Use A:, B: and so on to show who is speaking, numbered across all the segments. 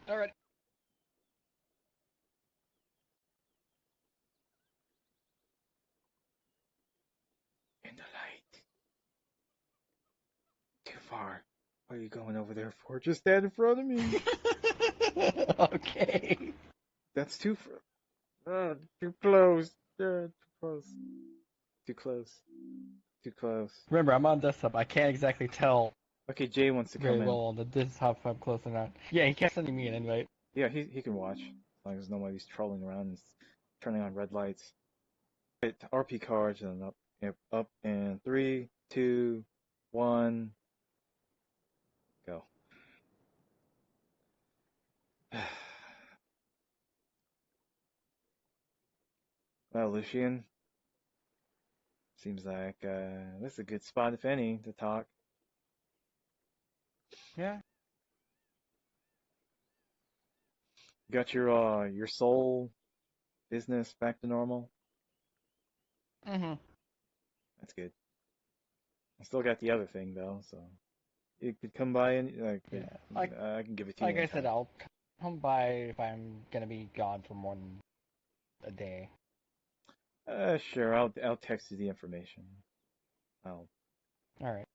A: All right.
B: In the light. Too far. What are you going over there for? Just stand in front of me.
A: Okay.
B: That's too close. Too close. Too close. Too close.
A: Remember, I'm on desktop. I can't exactly tell
B: Okay, Jay wants to come
A: very
B: in.
A: well on the desktop if I'm close or not. Yeah, he kept sending me an invite.
B: Yeah, he can watch as long as nobody's trolling around and turning on red lights. Hit RP cards and up, yep, up, and 3, 2, 1, go. Well, Lucian, seems like this is a good spot, if any, to talk.
A: Yeah.
B: Got your soul business back to normal.
A: Mhm.
B: That's good. I still got the other thing though, so you could come by and
A: Yeah. Like
B: I can give it to you
A: like I said,
B: anytime.
A: I'll come by if I'm gonna be gone for more than a day.
B: Sure, I'll text you the information. I'll
A: All right.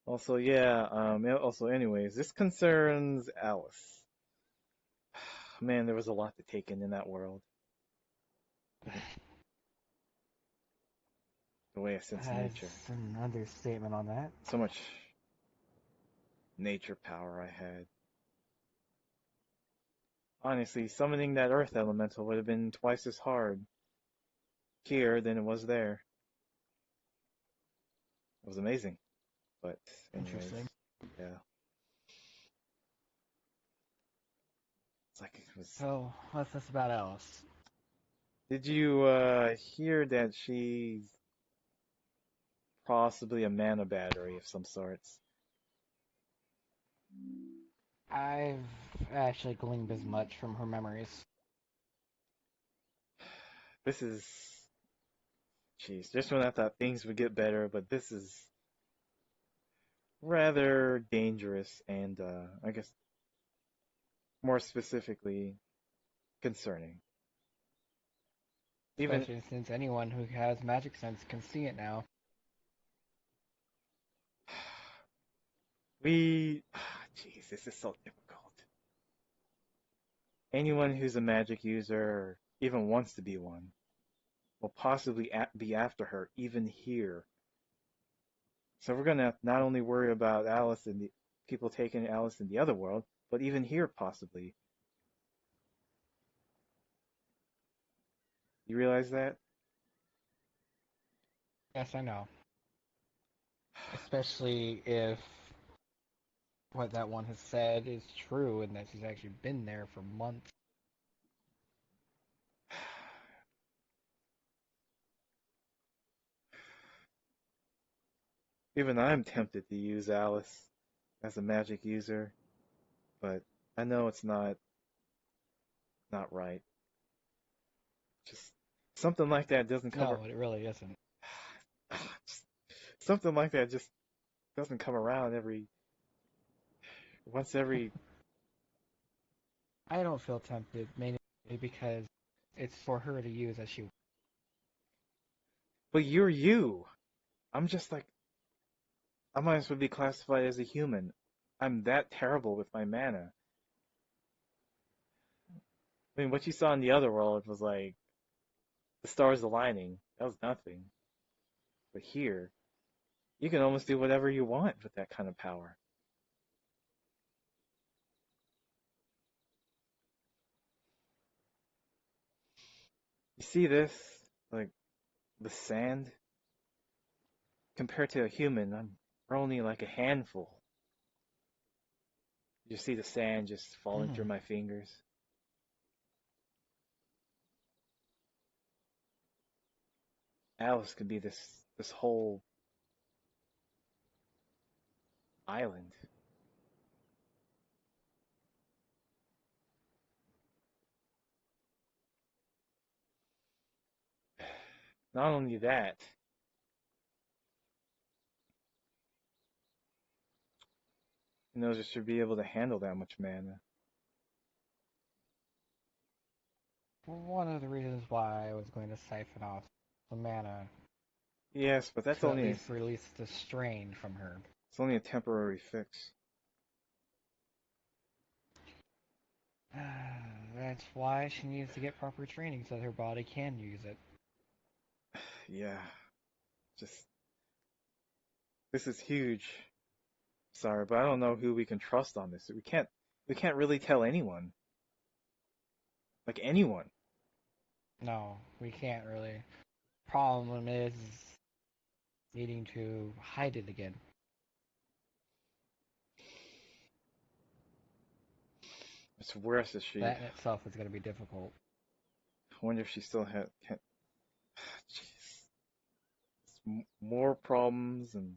B: also yeah, also anyways, this concerns Alice. Man, there was a lot to take in that world. The way I sense nature.
A: That's an understatement on that.
B: So much nature power I had. Honestly, summoning that earth elemental would have been twice as hard here than it was there. It was amazing. But anyways,
A: Interesting.
B: yeah. It's like it was.
A: So, what's this about Alice?
B: Did you hear that she's possibly a mana battery of some sorts?
A: I've actually gleaned as much from her memories.
B: This is, jeez, just when I thought things would get better, but this is rather dangerous and I guess more specifically concerning. Even
A: Especially since anyone who has magic sense can see it now.
B: we, jeez, this is so difficult. Anyone who's a magic user, or even wants to be one, will possibly be after her, even here. So we're gonna not only worry about Alice and the people taking Alice in the other world, but even here possibly. You realize that?
A: Yes, I know. Especially if what that one has said is true and that she's actually been there for months.
B: Even I'm tempted to use Alice as a magic user, but I know it's not right. Just something like that doesn't come
A: No, it really isn't.
B: just, something like that just doesn't come around once every.
A: I don't feel tempted, mainly because it's for her to use as she.
B: But you're you. I'm just like I might as well be classified as a human. I'm that terrible with my mana. I mean, what you saw in the other world was like the stars aligning. That was nothing. But here, you can almost do whatever you want with that kind of power. You see this? Like the sand? Compared to a human, we're only like a handful. You see the sand just falling through
A: Mhm.
B: my fingers. Alice could be this whole island. Not only that, Who knows if she'll be able to handle that much mana.
A: One of the reasons why I was going to siphon off the mana
B: Yes, but that's
A: to at
B: only
A: least release the strain from her.
B: it's only a temporary fix.
A: That's why she needs to get proper training so that her body can use it.
B: Yeah, just this is huge. Sorry, but I don't know who we can trust on this. We can't really tell anyone. Like anyone.
A: No, we can't really. Problem is needing to hide it again.
B: It's worse if she.
A: That in itself is going to be difficult.
B: I wonder if she still had. Can, jeez, more problems and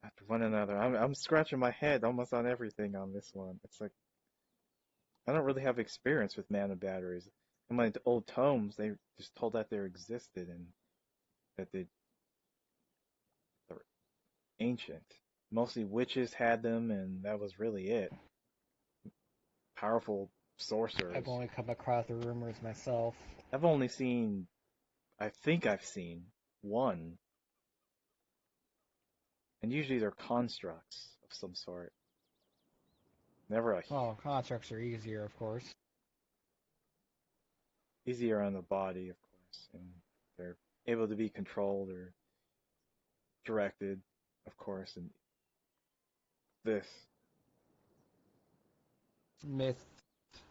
B: after one another. I'm scratching my head almost on everything on this one. It's like I don't really have experience with mana batteries. In my old tomes, they just told that they existed and that they're ancient. Mostly witches had them, and that was really it. Powerful
A: I've
B: sorcerers.
A: only come across the rumors myself.
B: I've only seen, I think I've seen one, and usually they're constructs of some sort. Never a
A: Well, constructs are easier, of course.
B: easier on the body, of course, and they're able to be controlled or directed, of course, and this.
A: Myth,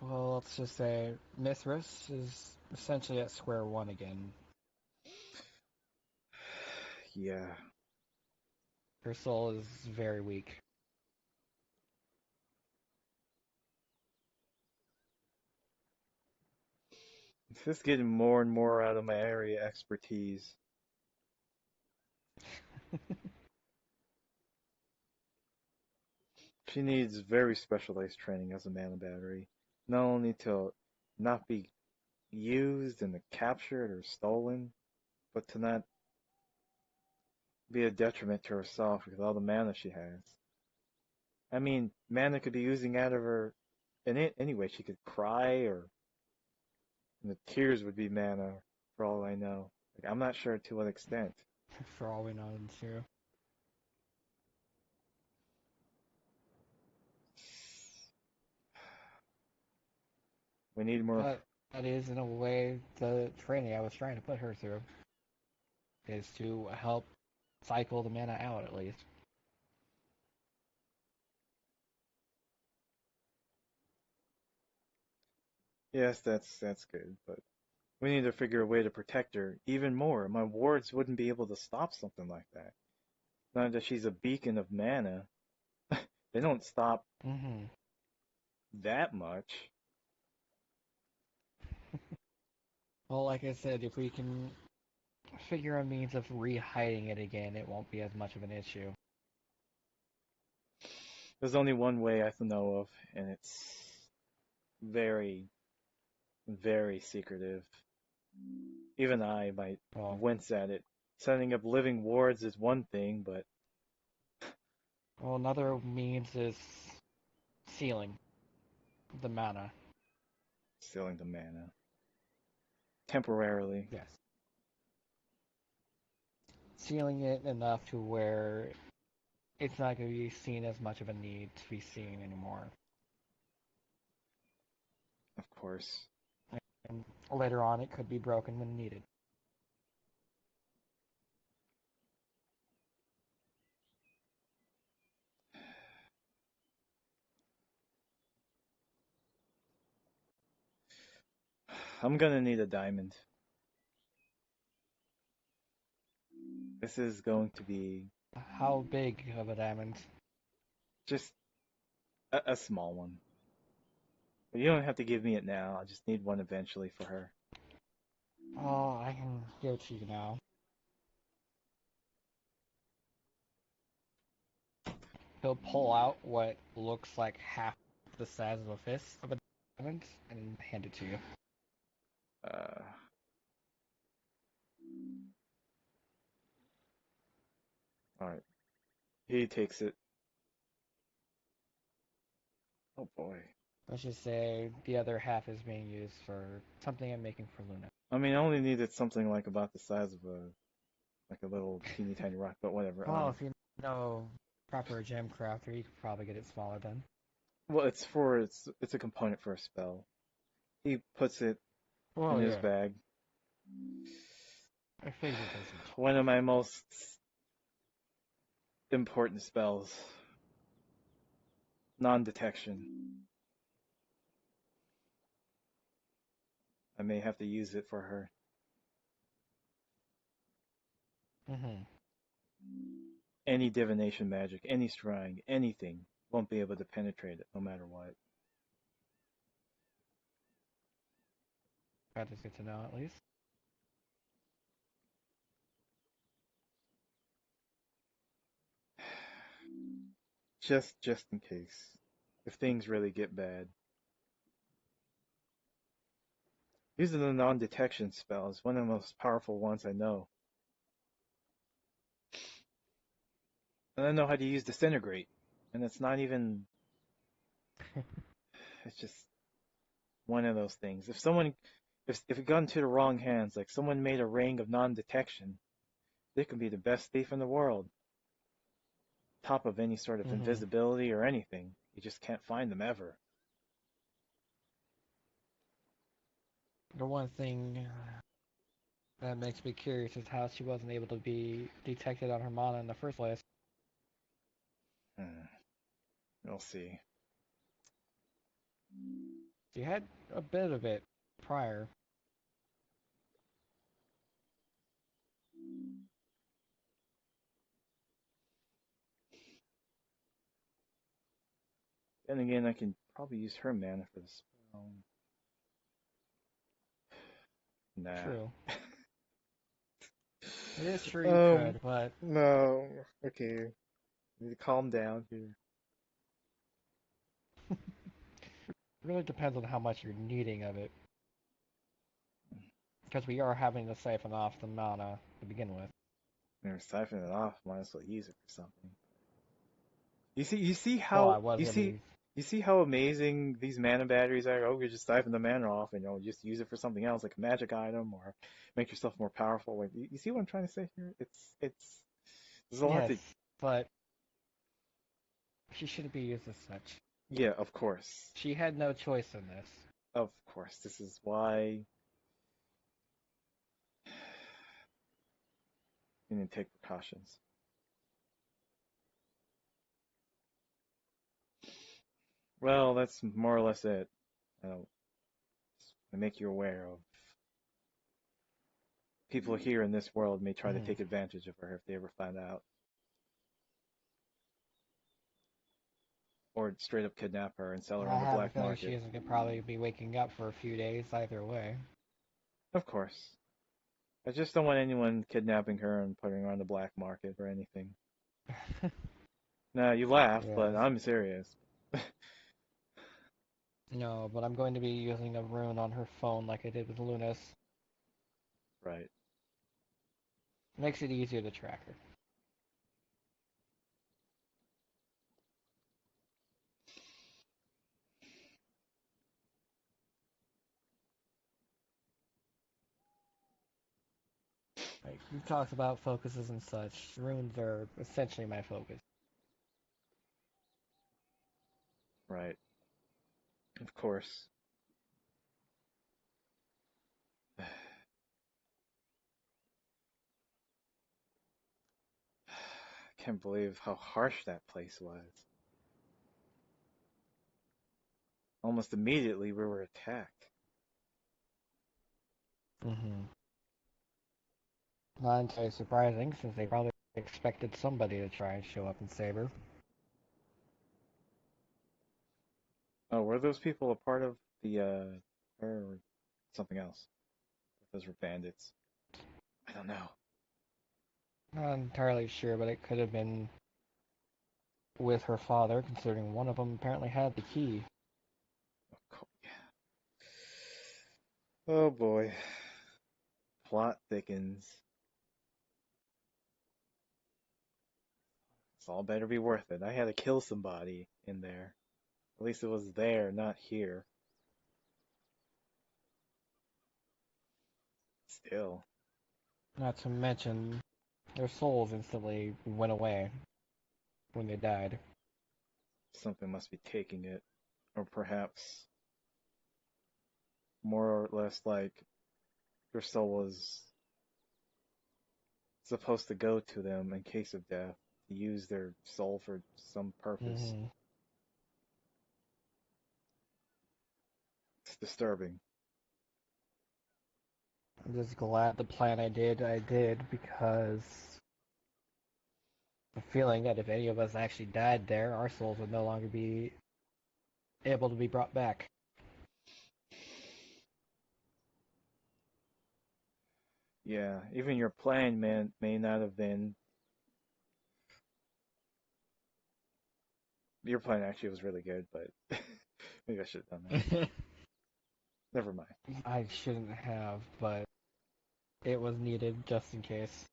A: well, let's just say Mithras is essentially at square one again.
B: Yeah,
A: Her soul is very weak.
B: it's just getting more and more out of my area expertise. She needs very specialized training as a mana battery, not only to not be used and captured or stolen, but to not be a detriment to herself with all the mana she has. I mean, mana could be oozing out of her in it anyway. She could cry, or and the tears would be mana, for all I know. Like, I'm not sure to what extent.
A: For all we know, it's true.
B: We need more.
A: But that is, in a way, the training I was trying to put her through, is to help cycle the mana out at least.
B: Yes, that's good, but we need to figure a way to protect her even more. My wards wouldn't be able to stop something like that. Not that she's a beacon of mana. They don't stop
A: Mm-hmm.
B: that much.
A: Well, like I said, if we can figure a means of re-hiding it again, it won't be as much of an issue.
B: There's only one way I know of, and it's very, very secretive. Even I might
A: Well,
B: wince at it. Setting up living wards is one thing, but
A: another means is sealing the mana.
B: stealing the mana temporarily.
A: Yes. Sealing it enough to where it's not going to be seen as much of a need to be seen anymore.
B: Of course.
A: And later on, it could be broken when needed.
B: I'm gonna need a diamond. This is going to be
A: How big of a diamond?
B: just a small one. But you don't have to give me it now. I just need one eventually for her.
A: Oh, I can give it to you now. He'll pull out what looks like half the size of a fist of a diamond and hand it to you.
B: Uh, all right. He takes it. Oh boy.
A: Let's just say the other half is being used for something I'm making for Luna.
B: I mean, I only needed something like about the size of a little teeny tiny rock, but whatever.
A: Well, if you know proper gem crafter, you could probably get it smaller then.
B: Well, it's a component for a spell. He puts it in
A: Well,
B: his
A: yeah,
B: bag.
A: I figured as much.
B: One of my most important spells, non-detection. I may have to use it for her.
A: Mm-hmm.
B: Any divination magic, any scrying, anything won't be able to penetrate it, no matter what.
A: That is good to know, at least.
B: Just in case, if things really get bad. Using the non-detection spell is one of the most powerful ones I know. And I know how to use disintegrate, and it's not even. It's just one of those things. If it got into the wrong hands, like someone made a ring of non-detection, they can be the best thief in the world, top of any sort of
A: Mm-hmm.
B: invisibility or anything. You just can't find them ever.
A: The one thing that makes me curious is how she wasn't able to be detected on her mana in the first place.
B: Hmm. We'll see.
A: She had a bit of it prior.
B: Then again, I can probably use her mana for the spell. Nah.
A: True. It is true you
B: Um,
A: could, but
B: no. Okay. Need to calm down here.
A: it really depends on how much you're needing of it. Because we are having to siphon off the mana to begin with.
B: Never siphon it off. Might as well use it for something. You see
A: Well, I
B: how
A: was gonna use.
B: you see how amazing these mana batteries are. Oh, you just siphon the mana off, and just use it for something else, like a magic item, or make yourself more powerful. Like, you see what I'm trying to say here? It's there's a lot
A: Yes,
B: to.
A: but she shouldn't be used as such.
B: Yeah, of course,
A: She had no choice in this.
B: of course. This is why you need to take precautions. Well, that's more or less it. I make you aware of people here in this world may try to
A: Hmm.
B: take advantage of her if they ever find out, or straight up kidnap her and sell her
A: I
B: on the
A: have a
B: black
A: feeling she
B: market.
A: isn't gonna probably be waking up for a few days either way.
B: Of course. I just don't want anyone kidnapping her and putting her on the black market or anything. Now, you laugh, but
A: Yes.
B: I'm serious.
A: No, but I'm going to be using a rune on her phone like I did with Lunas.
B: Right.
A: Makes it easier to track her. Like we talked about focuses and such. Runes are essentially my focus.
B: Right. Of course. I can't believe how harsh that place was. Almost immediately we were attacked.
A: Hmm. Not entirely surprising, since they probably expected somebody to try and show up and save her.
B: Oh, were those people a part of the or something else? Those were bandits. I don't know.
A: Not entirely sure, but it could have been with her father, considering one of them apparently had the key.
B: Yeah. Oh boy. Plot thickens. It's all better be worth it. I had to kill somebody in there. At least it was there, not here. Still,
A: Not to mention, their souls instantly went away when they died.
B: something must be taking it. Or perhaps more or less like your soul was supposed to go to them in case of death, to use their soul for some purpose.
A: Hmm.
B: It's disturbing.
A: I'm just glad the plan I did because the feeling that if any of us actually died there, our souls would no longer be able to be brought back.
B: Yeah, even your plan may not have been. Your plan actually was really good, but maybe I should have done that. Never mind.
A: I shouldn't have, but it was needed just in case.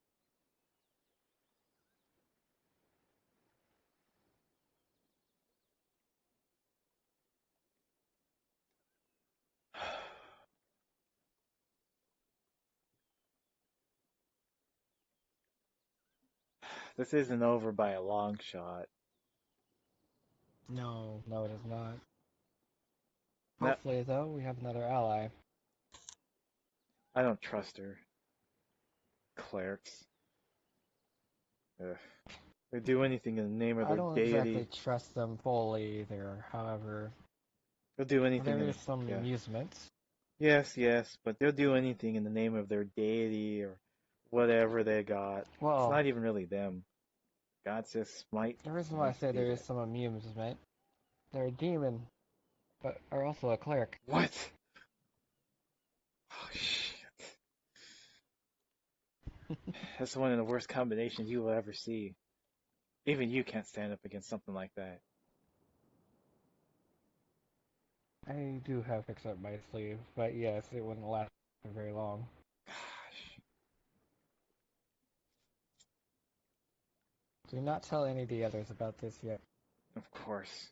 B: This isn't over by a long shot.
A: No, no, it is not.
B: Not,
A: Hopefully, though, we have another ally.
B: I don't trust her. Clerics. Ugh. They do anything in the name of
A: I
B: their
A: don't exactly
B: deity.
A: trust them fully either. However,
B: They'll do anything
A: there
B: in
A: is
B: the,
A: some
B: yeah.
A: amusement.
B: Yes, yes, but they'll do anything in the name of their deity or whatever they got. It's
A: Well,
B: not even really them. God says smite,
A: the reason why I
B: must
A: say
B: be
A: there is
B: that.
A: some amusement, they're a demon, but are also a cleric.
B: What? Oh, shit. That's one of the worst combinations you will ever see. Even you can't stand up against something like that.
A: I do have tricks up my sleeve, but yes, it wouldn't last for very long.
B: Gosh,
A: Do not tell any of the others about this yet.
B: of course.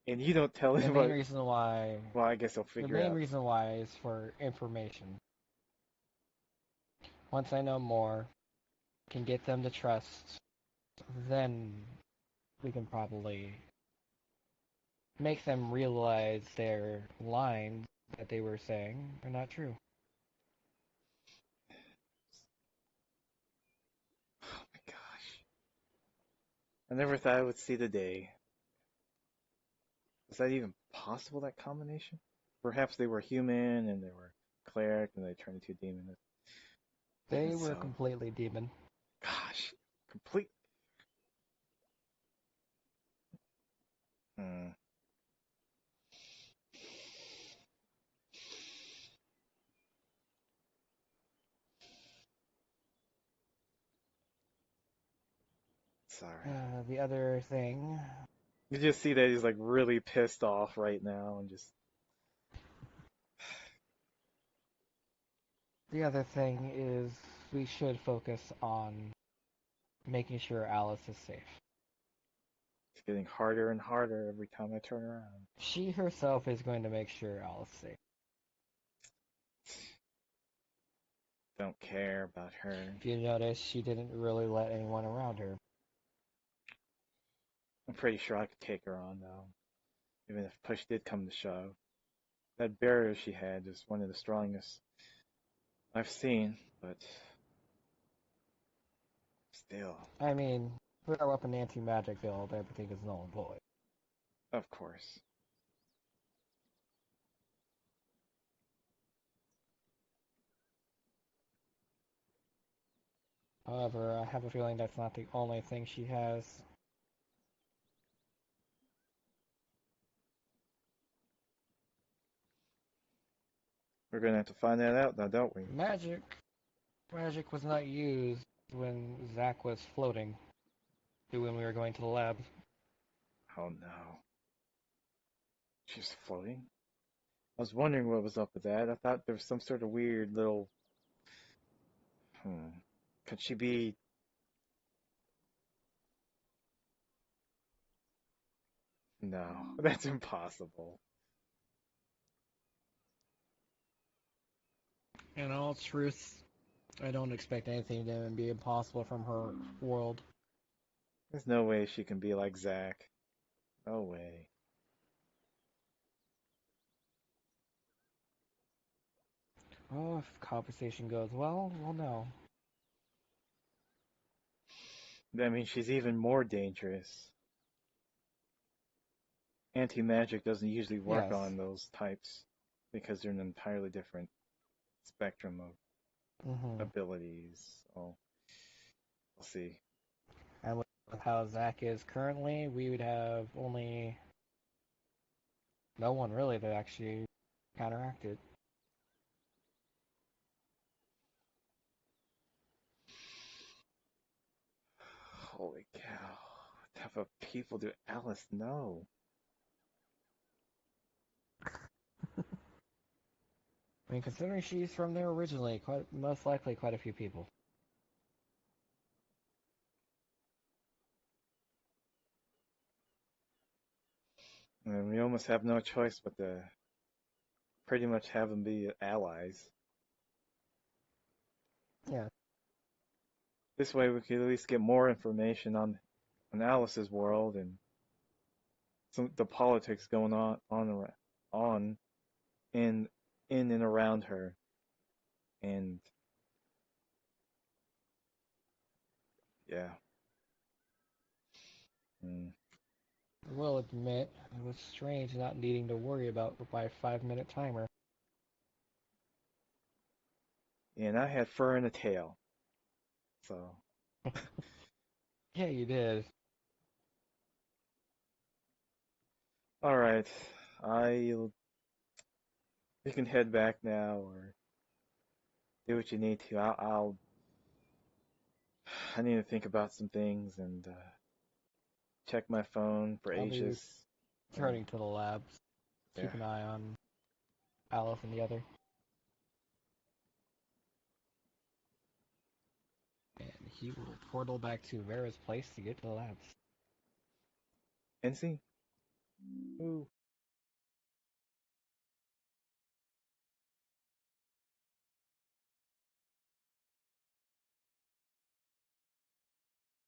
B: And you don't tell
A: The
B: him
A: main
B: what.
A: reason why,
B: Well, I guess he'll
A: the
B: figure
A: main
B: out.
A: reason why is for information. Once I know more, can get them to trust, then we can probably make them realize their lines that they were saying are not true.
B: Oh my gosh. I never thought I would see the day. Is that even possible, that combination? Perhaps they were human and they were cleric and they turned into a demon. Even
A: They were
B: so.
A: completely demon.
B: Gosh. Complete. Hmm. Sorry.
A: The other thing,
B: You just see that he's like really pissed off right now and just.
A: the other thing is we should focus on making sure Alice is safe.
B: It's getting harder and harder every time I turn around.
A: She herself is going to make sure Alice is safe.
B: Don't care about her.
A: If you notice, she didn't really let anyone around her.
B: I'm pretty sure I could take her on though, even if push did come to shove. That barrier she had is one of the strongest I've seen, but still,
A: I mean, with our weapon anti-magic field, everything is null and void.
B: of course.
A: However, I have a feeling that's not the only thing she has.
B: We're gonna have to find that out now, don't we?
A: Magic. Magic was not used when Zack was floating when we were going to the lab.
B: Oh no. She's floating? I was wondering what was up with that. I thought there was some sort of weird little. Hmm. Could she be. No, that's impossible.
A: In all truth, I don't expect anything to be impossible from her world.
B: There's no way she can be like Zack. No way.
A: Oh, if conversation goes well, we'll know.
B: I mean, she's even more dangerous. Anti-magic doesn't usually work
A: Yes.
B: on those types because they're an entirely different spectrum of
A: Mm-hmm.
B: abilities. Oh, we'll see.
A: And with how Zack is currently, we would have only no one really to actually counteract it.
B: Holy cow. What type of people do Alice know?
A: I mean, considering she's from there originally, quite most likely quite a few people.
B: And we almost have no choice but to pretty much have them be allies.
A: Yeah,
B: This way we could at least get more information on Alice's world and some the politics going on in in and around her. And yeah. Mm.
A: I will admit it was strange not needing to worry about my 5 minute timer.
B: And I had fur and a tail. So
A: Yeah, you did.
B: all right. I You can head back now or do what you need to. I need to think about some things and check my phone for
A: I'll be
B: Aegis. And
A: returning to the labs.
B: yeah.
A: Keep an eye on Alice and the other. And he will portal back to Vera's place to get to the labs.
B: NC? Ooh.